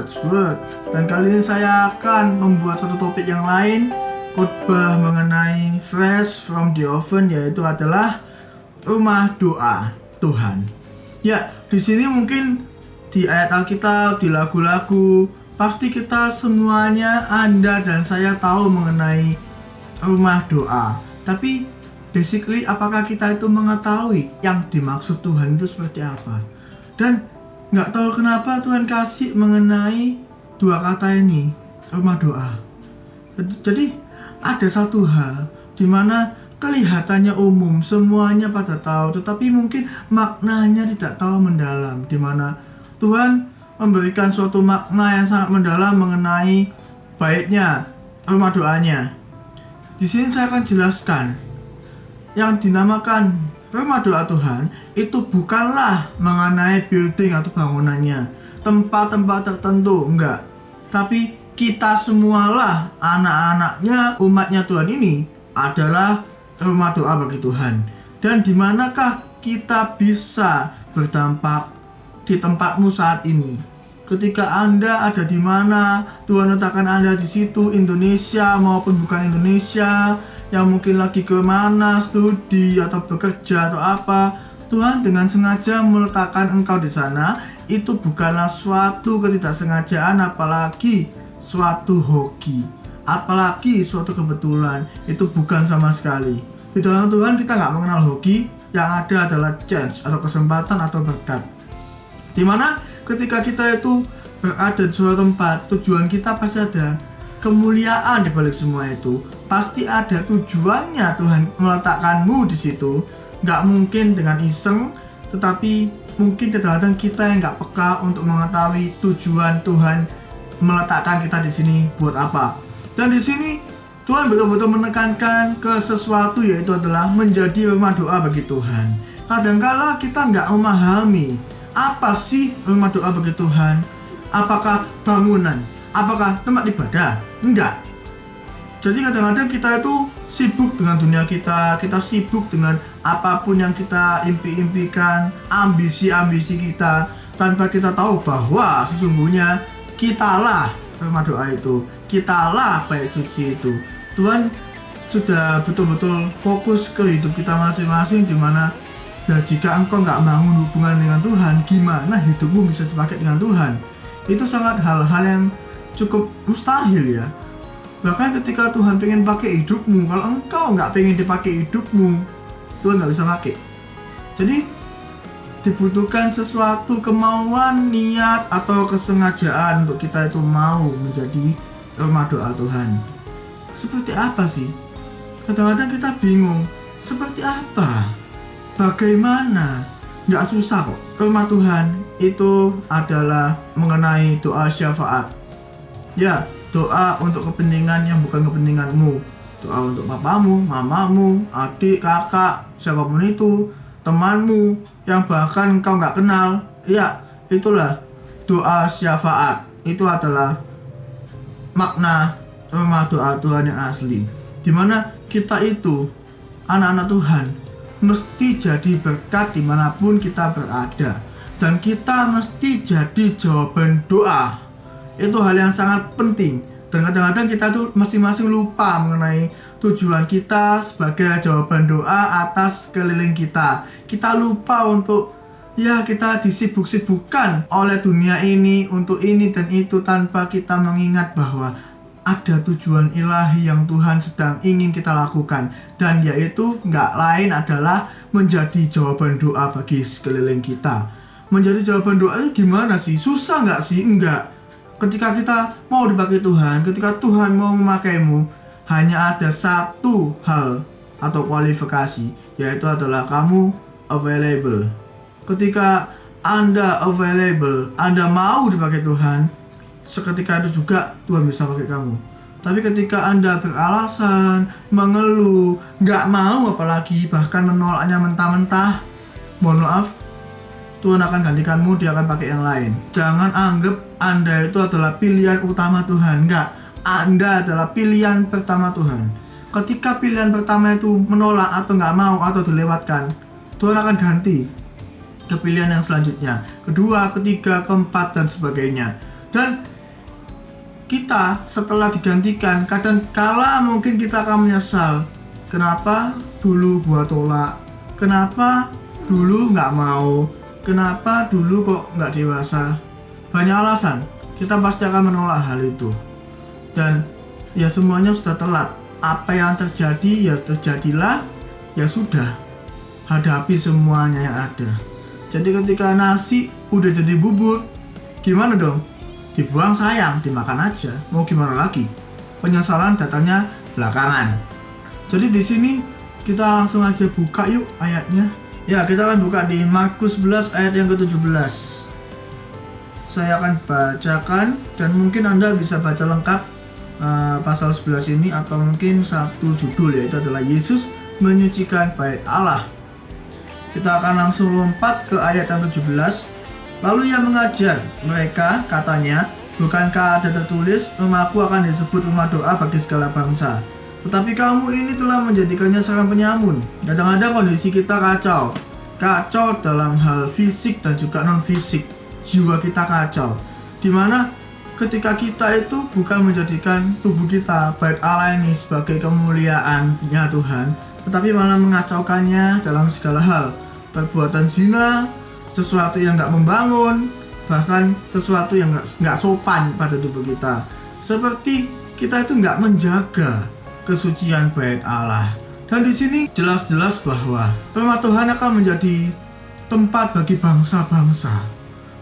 God's Word. Dan kali ini saya akan membuat satu topik yang lain, khotbah mengenai Fresh from the Oven, yaitu adalah rumah doa Tuhan. Ya, di sini mungkin di ayat Alkitab, di lagu-lagu, pasti kita semuanya, Anda dan saya tahu mengenai rumah doa. Tapi basically, apakah kita itu mengetahui yang dimaksud Tuhan itu seperti apa? Dan nggak tahu kenapa Tuhan kasih mengenai dua kata ini, rumah doa. Jadi ada satu hal di mana kelihatannya umum, semuanya pada tahu, tetapi mungkin maknanya tidak tahu mendalam, di mana Tuhan memberikan suatu makna yang sangat mendalam mengenai baiknya rumah doanya. Di sini saya akan jelaskan yang dinamakan rumah doa Tuhan itu bukanlah mengenai building atau bangunannya, tempat-tempat tertentu, enggak. Tapi kita semualah anak-anaknya, umatnya Tuhan ini adalah rumah doa bagi Tuhan. Dan di manakah kita bisa berdampak di tempatmu saat ini? Ketika Anda ada di mana, Tuhan letakkan Anda di situ, Indonesia maupun bukan Indonesia, yang mungkin lagi kemana, studi atau bekerja atau apa, Tuhan dengan sengaja meletakkan engkau di sana. Itu bukanlah suatu ketidaksengajaan, apalagi suatu hoki, apalagi suatu kebetulan. Itu bukan sama sekali. Di dalam Tuhan kita nggak mengenal hoki, yang ada adalah chance atau kesempatan atau berkat. Dimana ketika kita itu berada di suatu tempat, tujuan kita pasti ada kemuliaan di balik semua itu. Pasti ada tujuannya Tuhan meletakkanmu di situ. Gak mungkin dengan iseng, tetapi mungkin kadang-kadang kita yang gak peka untuk mengetahui tujuan Tuhan meletakkan kita di sini buat apa. Dan di sini Tuhan betul-betul menekankan ke sesuatu, yaitu adalah menjadi rumah doa bagi Tuhan. Kadangkala kita gak memahami apa sih rumah doa bagi Tuhan. Apakah bangunan? Apakah tempat ibadah? Enggak. Jadi kadang-kadang kita itu sibuk dengan dunia kita sibuk dengan apapun yang kita impi-impikan, ambisi-ambisi kita, tanpa kita tahu bahwa sesungguhnya kitalah rumah doa itu, kitalah bait suci itu. Tuhan sudah betul-betul fokus ke hidup kita masing-masing, dimana ya jika engkau nggak bangun hubungan dengan Tuhan, gimana hidupmu bisa dipakai dengan Tuhan? Itu sangat hal-hal yang cukup mustahil ya. Bahkan ketika Tuhan pengen pakai hidupmu, kalau engkau nggak pengen dipakai hidupmu, Tuhan nggak bisa pakai. Jadi dibutuhkan sesuatu kemauan, niat, atau kesengajaan untuk kita itu mau menjadi rumah doa Tuhan. Seperti apa sih? Kadang-kadang kita bingung, seperti apa? Bagaimana? Nggak susah kok. Rumah Tuhan itu adalah mengenai doa syafaat. Ya, doa untuk kepentingan yang bukan kepentinganmu. Doa untuk papamu, mamamu, adik, kakak, siapapun itu, temanmu yang bahkan engkau nggak kenal. Ya, itulah doa syafaat. Itu adalah makna rumah doa Tuhan yang asli, dimana kita itu anak-anak Tuhan mesti jadi berkat dimanapun kita berada, dan kita mesti jadi jawaban doa. Itu hal yang sangat penting. Dan kadang-kadang kita tuh masing-masing lupa mengenai tujuan kita sebagai jawaban doa atas keliling kita. Kita lupa untuk kita disibuk-sibukkan oleh dunia ini untuk ini dan itu, tanpa kita mengingat bahwa ada tujuan ilahi yang Tuhan sedang ingin kita lakukan, dan yaitu nggak lain adalah menjadi jawaban doa bagi sekeliling kita. Menjadi jawaban doa itu gimana sih? Susah nggak sih? Enggak. Ketika kita mau dipakai Tuhan, ketika Tuhan mau memakaimu, hanya ada satu hal atau kualifikasi, yaitu adalah kamu available. Ketika Anda available, Anda mau dipakai Tuhan, seketika itu juga Tuhan bisa pakai kamu. Tapi ketika Anda beralasan, mengeluh, nggak mau apalagi, bahkan menolaknya mentah-mentah, mohon maaf, Tuhan akan gantikanmu, dia akan pakai yang lain. Jangan anggap Anda itu adalah pilihan utama Tuhan. Enggak, Anda adalah pilihan pertama Tuhan. Ketika pilihan pertama itu menolak atau nggak mau atau dilewatkan, Tuhan akan ganti ke pilihan yang selanjutnya, kedua, ketiga, keempat, dan sebagainya. Dan kita setelah digantikan, kadang kala mungkin kita akan menyesal. Kenapa dulu gua tolak? Kenapa dulu nggak mau? Kenapa dulu kok nggak dewasa? Banyak alasan. Kita pasti akan menolak hal itu. Dan ya semuanya sudah telat. Apa yang terjadi ya terjadilah. Ya sudah. Hadapi semuanya yang ada. Jadi ketika nasi udah jadi bubur, gimana dong? Dibuang sayang, dimakan aja. Mau gimana lagi? Penyesalan datanya belakangan. Jadi di sini kita langsung aja buka yuk ayatnya. Ya, kita akan buka di Markus 11 ayat yang ke-17. Saya akan bacakan dan mungkin Anda bisa baca lengkap pasal 11 ini, atau mungkin satu judul, yaitu adalah Yesus menyucikan bait Allah. Kita akan langsung lompat ke ayat yang 17. Lalu ia mengajar mereka, katanya, bukankah ada tertulis, rumahku akan disebut rumah doa bagi segala bangsa. Tetapi kamu ini telah menjadikannya sarang penyamun. Kadang-kadang kondisi kita kacau. Kacau dalam hal fisik dan juga non-fisik. Jiwa kita kacau. Dimana ketika kita itu bukan menjadikan tubuh kita, bait Allah ini, sebagai kemuliaannya Tuhan, tetapi malah mengacaukannya dalam segala hal. Perbuatan zina, sesuatu yang gak membangun, bahkan sesuatu yang gak sopan pada tubuh kita. Seperti kita itu gak menjaga kesucian bait Allah. Dan di sini jelas-jelas bahwa rumah Tuhan akan menjadi tempat bagi bangsa-bangsa.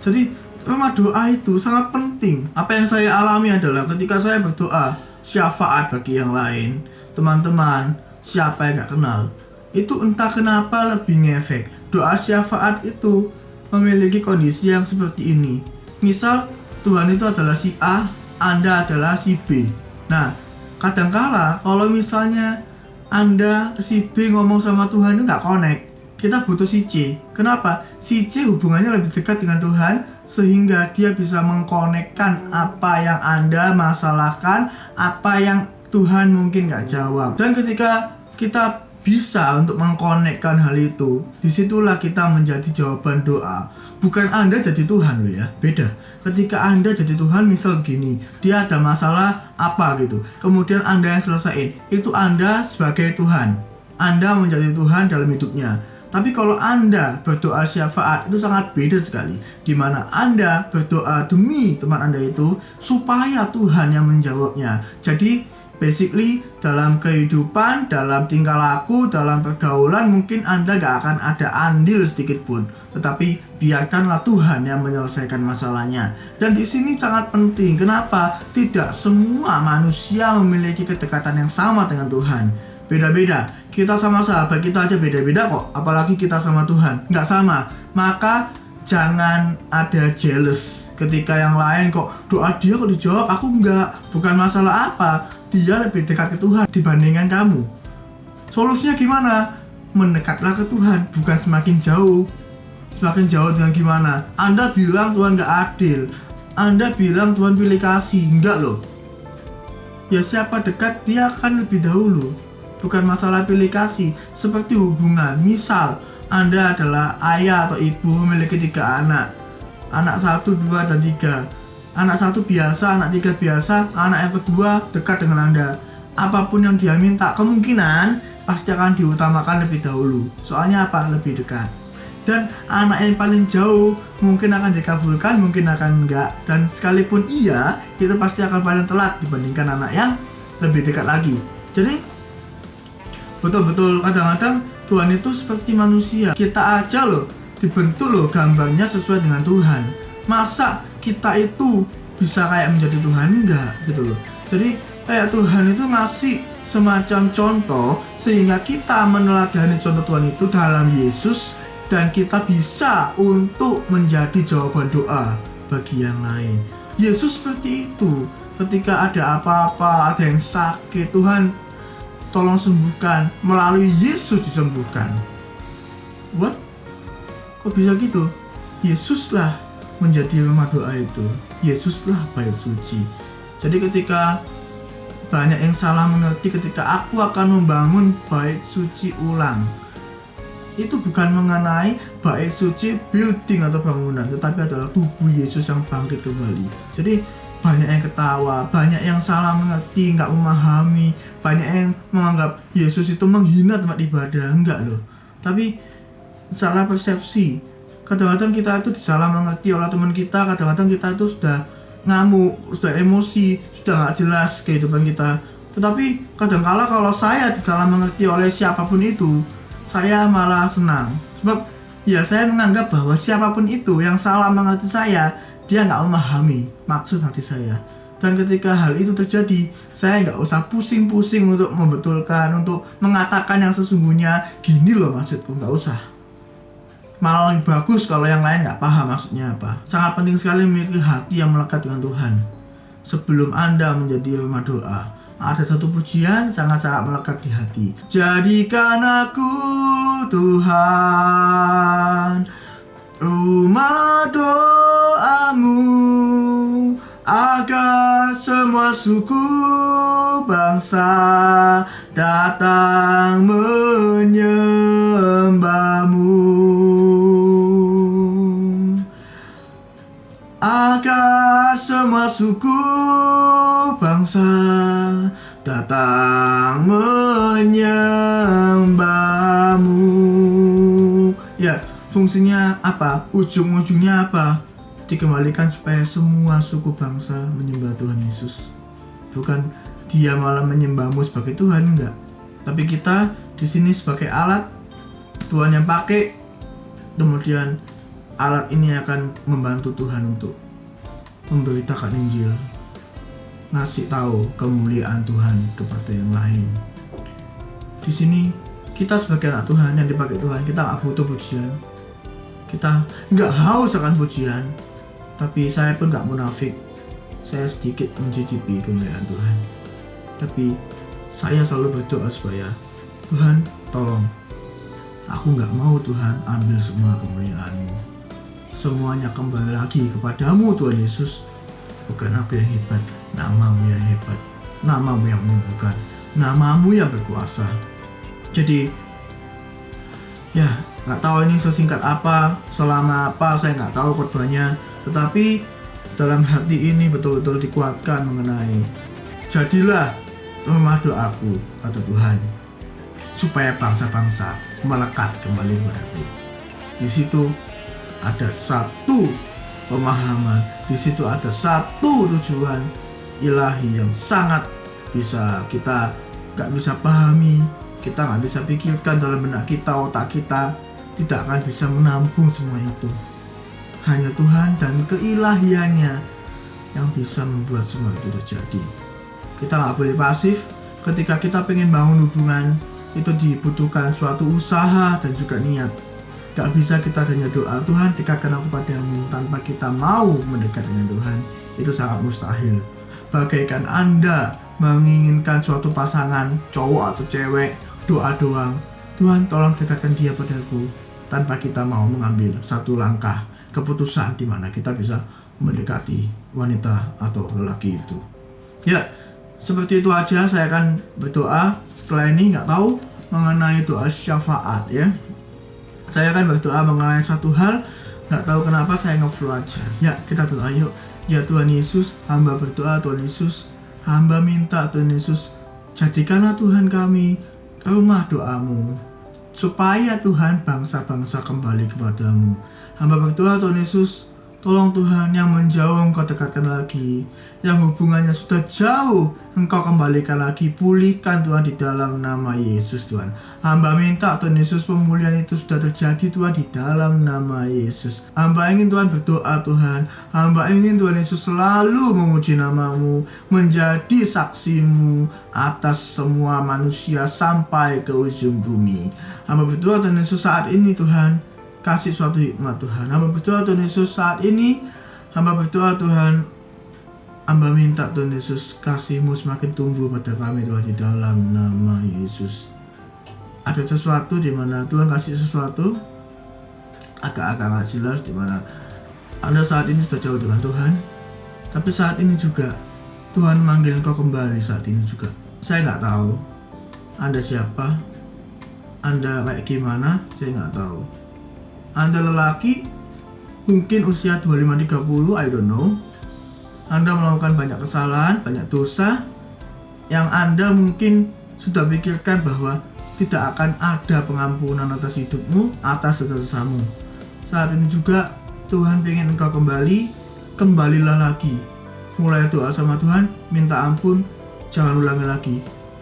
Jadi rumah doa itu sangat penting. Apa yang saya alami adalah ketika saya berdoa syafaat bagi yang lain, teman-teman, siapa yang gak kenal, itu entah kenapa lebih ngefek. Doa syafaat itu memiliki kondisi yang seperti ini. Misal Tuhan itu adalah si A, Anda adalah si B. Nah, kadangkala kalau misalnya Anda si B ngomong sama Tuhan itu nggak connect, kita butuh si C. Kenapa? Si C hubungannya lebih dekat dengan Tuhan, sehingga dia bisa mengkonekkan apa yang Anda masalahkan, apa yang Tuhan mungkin nggak jawab. Dan ketika kita bisa untuk mengkonekkan hal itu, disitulah kita menjadi jawaban doa. Bukan Anda jadi Tuhan loh ya, beda. Ketika Anda jadi Tuhan, misal begini, dia ada masalah apa gitu, kemudian Anda yang selesaiin, itu Anda sebagai Tuhan. Anda menjadi Tuhan dalam hidupnya. Tapi kalau Anda berdoa syafaat, itu sangat beda sekali. Dimana Anda berdoa demi teman Anda itu, supaya Tuhan yang menjawabnya. Jadi basically dalam kehidupan, dalam tingkah laku, dalam pergaulan, mungkin Anda gak akan ada andil sedikit pun. Tetapi biarkanlah Tuhan yang menyelesaikan masalahnya. Dan di sini sangat penting. Kenapa? Tidak semua manusia memiliki kedekatan yang sama dengan Tuhan. Beda-beda. Kita sama sahabat kita aja beda-beda kok. Apalagi kita sama Tuhan, gak sama. Maka jangan ada jealous ketika yang lain kok doa dia kok dijawab, aku enggak. Bukan masalah apa, dia lebih dekat ke Tuhan dibandingkan kamu. Solusinya gimana? Mendekatlah ke Tuhan, bukan semakin jauh. Semakin jauh dengan gimana? Anda bilang Tuhan gak adil, Anda bilang Tuhan pilih kasih. Enggak loh. Ya siapa dekat dia akan lebih dahulu. Bukan masalah pilih kasih. Seperti hubungan, misal Anda adalah ayah atau ibu memiliki 3 anak. Anak 1, 2, dan 3. Anak 1 biasa, anak 3 biasa, anak yang kedua dekat dengan Anda. Apapun yang dia minta, kemungkinan pasti akan diutamakan lebih dahulu. Soalnya apa? Lebih dekat. Dan anak yang paling jauh mungkin akan dikabulkan, mungkin akan enggak. Dan sekalipun iya, itu pasti akan paling telat dibandingkan anak yang lebih dekat lagi. Jadi betul-betul kadang-kadang Tuhan itu seperti manusia. Kita aja loh dibentuk loh gambarnya sesuai dengan Tuhan. Masa kita itu bisa kayak menjadi Tuhan? Enggak gitu loh. Jadi kayak Tuhan itu ngasih semacam contoh sehingga kita meneladani contoh Tuhan itu dalam Yesus, dan kita bisa untuk menjadi jawaban doa bagi yang lain. Yesus seperti itu. Ketika ada apa-apa, ada yang sakit, Tuhan tolong sembuhkan. Melalui Yesus disembuhkan. What? Kok bisa gitu? Yesuslah menjadi rumah doa itu. Yesuslah bait suci. Jadi ketika banyak yang salah mengerti ketika aku akan membangun bait suci ulang, itu bukan mengenai bait suci building atau bangunan, tetapi adalah tubuh Yesus yang bangkit kembali. Jadi banyak yang ketawa, banyak yang salah mengerti, nggak memahami, banyak yang menganggap Yesus itu menghina tempat ibadah. Enggak loh, tapi salah persepsi. Kadang-kadang kita itu disalah mengerti oleh teman kita, kadang-kadang kita itu sudah ngamuk, sudah emosi, sudah nggak jelas kehidupan kita. Tetapi kadang-kala kalau saya disalah mengerti oleh siapapun itu, saya malah senang. Sebab ya saya menganggap bahwa siapapun itu yang salah mengerti saya, dia nggak memahami maksud hati saya. Dan ketika hal itu terjadi, saya nggak usah pusing-pusing untuk membetulkan, untuk mengatakan yang sesungguhnya, gini loh maksudku, nggak usah. Malah lebih bagus kalau yang lain nggak paham maksudnya apa. Sangat penting sekali memiliki hati yang melekat dengan Tuhan. Sebelum Anda menjadi rumah doa, ada satu pujian sangat-sangat melekat di hati. Jadikan aku Tuhan, rumah doamu, agar semua suku bangsa datang menyembahmu, agar semua suku bangsa datang menyembahmu. Ya, fungsinya apa? Ujung-ujungnya apa? Dikembalikan supaya semua suku bangsa menyembah Tuhan Yesus. Bukan dia malah menyembahmu sebagai Tuhan, enggak. Tapi kita di sini sebagai alat Tuhan yang pakai. Kemudian alat ini akan membantu Tuhan untuk memberitakan Injil, ngasih tahu kemuliaan Tuhan kepada yang lain. Di sini kita sebagai anak Tuhan yang dipakai Tuhan, kita nggak butuh pujian, kita nggak haus akan pujian. Tapi saya pun nggak munafik, saya sedikit mencicipi kemuliaan Tuhan. Tapi saya selalu berdoa supaya Tuhan tolong, aku nggak mau Tuhan ambil semua kemuliaan-Mu. Semuanya kembali lagi kepadamu Tuhan Yesus. Bukan aku yang hebat, Nama-Mu yang hebat, Nama-Mu yang menyembuhkan, Nama-Mu yang berkuasa. Jadi ya nggak tahu ini sesingkat apa, selama apa, saya nggak tahu khotbahnya. Tetapi dalam hati ini betul-betul dikuatkan mengenai jadilah rumah doaku, kata Tuhan, supaya bangsa-bangsa melekat kembali kepadaku. Di situ ada satu pemahaman, di situ ada satu tujuan ilahi yang sangat bisa kita nggak bisa pahami, kita nggak bisa pikirkan dalam benak kita, otak kita tidak akan bisa menampung semua itu. Hanya Tuhan dan keilahiannya yang bisa membuat semua itu terjadi. Kita nggak boleh pasif. Ketika kita pengen bangun hubungan, itu dibutuhkan suatu usaha dan juga niat. Gak bisa kita hanya doa, Tuhan dekatkan aku padamu, tanpa kita mau mendekat dengan Tuhan. Itu sangat mustahil. Bagaikan Anda menginginkan suatu pasangan, cowok atau cewek, doa doang, Tuhan tolong dekatkan dia padaku, tanpa kita mau mengambil satu langkah keputusan di mana kita bisa mendekati wanita atau lelaki itu. Ya, seperti itu aja. Saya akan berdoa setelah ini, nggak tahu mengenai doa syafaat ya. Saya akan berdoa mengenai satu hal, nggak tahu kenapa saya ngeflow aja. Ya, kita doa yuk. Ya Tuhan Yesus, hamba berdoa Tuhan Yesus, hamba minta Tuhan Yesus, jadikanlah Tuhan kami rumah doamu, supaya Tuhan bangsa-bangsa kembali kepadamu. Hamba berdoa Tuhan Yesus, tolong Tuhan yang menjauh Engkau dekatkan lagi, yang hubungannya sudah jauh Engkau kembalikan lagi, pulihkan Tuhan di dalam nama Yesus Tuhan. Hamba minta Tuhan Yesus pemulihan itu sudah terjadi Tuhan di dalam nama Yesus. Hamba ingin Tuhan berdoa Tuhan, hamba ingin Tuhan Yesus selalu memuji nama-Mu, menjadi saksi-Mu atas semua manusia sampai ke ujung bumi. Hamba berdoa Tuhan Yesus saat ini Tuhan, kasih suatu hikmat Tuhan. Hamba berdoa Tuhan Yesus saat ini, hamba berdoa Tuhan, hamba minta Tuhan Yesus kasih-Mu semakin tumbuh pada kami Tuhan di dalam nama Yesus. Ada sesuatu di mana Tuhan kasih sesuatu agak-agak gak jelas, di mana Anda saat ini sudah jauh dengan Tuhan, tapi saat ini juga Tuhan manggil Engkau kembali saat ini juga. Saya nggak tahu Anda siapa, Anda kayak gimana, saya nggak tahu. Anda lelaki, mungkin usia 25-30, I don't know. Anda melakukan banyak kesalahan, banyak dosa yang Anda mungkin sudah pikirkan bahwa tidak akan ada pengampunan atas hidupmu, atas dosa-dosamu. Saat ini juga Tuhan ingin engkau kembalilah lagi. Mulai doa sama Tuhan, minta ampun, jangan ulangi lagi.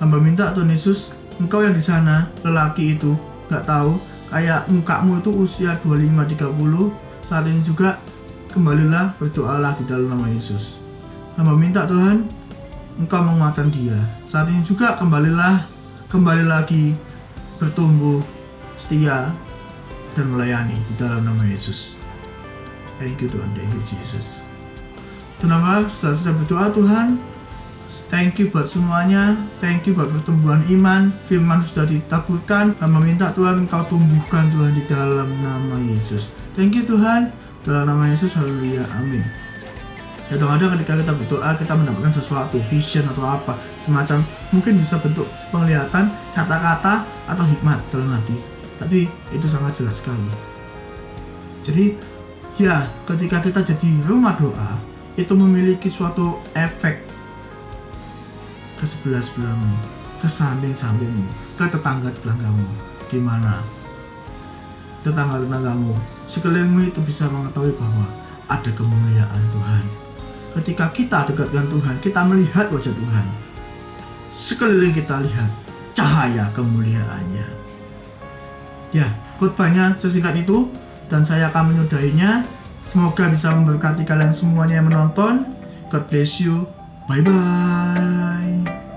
Hamba minta Tuhan Yesus, engkau yang di sana, lelaki itu, gak tahu, kayak mukamu itu usia 25-30, saat ini juga kembalilah, berdoalah di dalam nama Yesus. Hamba minta Tuhan, engkau menguatkan dia. Saat ini juga kembali lagi, bertumbuh, setia, dan melayani di dalam nama Yesus. Thank you Tuhan, thank you Jesus. Kenapa sudah selesai berdoa Tuhan? Thank you buat semuanya. Thank you buat pertumbuhan iman. Firman sudah ditaburkan. Hamba minta Tuhan engkau tumbuhkan Tuhan di dalam nama Yesus. Thank you Tuhan. Dalam nama Yesus, haleluya, amin. Kadang-kadang ketika kita berdoa, kita mendapatkan sesuatu, vision atau apa, semacam mungkin bisa bentuk penglihatan, kata-kata, atau hikmat dalam hati. Tapi itu sangat jelas sekali. Jadi ya, ketika kita jadi rumah doa, itu memiliki suatu efek ke sebelah-sebelahmu, ke samping-sampingmu, ke tetangga-tetanggamu, di mana tetangga-tetanggamu sekelilingmu itu bisa mengetahui bahwa ada kemuliaan Tuhan. Ketika kita dekat dengan Tuhan, kita melihat wajah Tuhan. Sekeliling kita lihat cahaya kemuliaannya. Ya, khotbahnya sesingkat itu dan saya akan menyudahinya. Semoga bisa memberkati kalian semuanya yang menonton. God bless you. Bye-bye.